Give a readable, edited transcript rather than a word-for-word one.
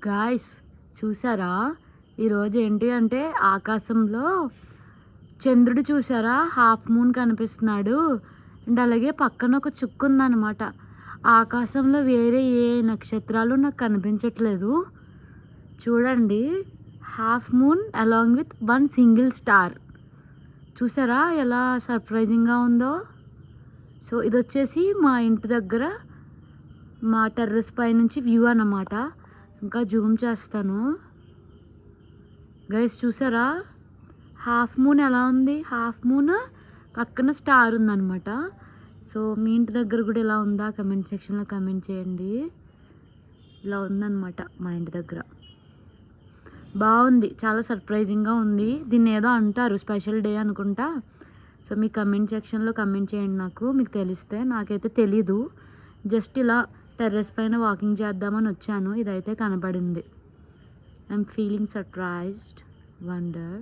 Guys చూసారా ఈరోజు ఏంటి అంటే ఆకాశంలో చంద్రుడు చూసారా, హాఫ్ మూన్ కనిపిస్తున్నాడు. అండ్ అలాగే పక్కన ఒక చుక్కు ఉందన్నమాట. ఆకాశంలో వేరే ఏ నక్షత్రాలు నాకు కనిపించట్లేదు. చూడండి, half moon along with one single star. చూసారా ఎలా సర్ప్రైజింగ్గా ఉందో. సో ఇది వచ్చేసి మా ఇంటి దగ్గర మా టెర్రస్ పై నుంచి వ్యూ అన్నమాట. ఇంకా జూమ్ చేస్తాను గైస్. చూసారా హాఫ్ మూన్ ఎలా ఉంది? హాఫ్ మూన్ పక్కన స్టార్ ఉందన్నమాట. సో మీ ఇంటి దగ్గర కూడా ఇలా ఉందా? కమెంట్ సెక్షన్లో కమెంట్ చేయండి. ఇలా ఉందన్నమాట మా ఇంటి దగ్గర. బాగుంది, చాలా సర్ప్రైజింగ్గా ఉంది. దీన్ని ఏదో అంటారు, స్పెషల్ డే అనుకుంటా. సో మీ కమెంట్ సెక్షన్లో కమెంట్ చేయండి నాకు, మీకు తెలిస్తే. నాకైతే తెలీదు, జస్ట్ ఇలా టెర్రస్ పైన వాకింగ్ చేద్దామని వచ్చాను. ఇదైతే కనబడింది. I'm feeling surprised, wonder.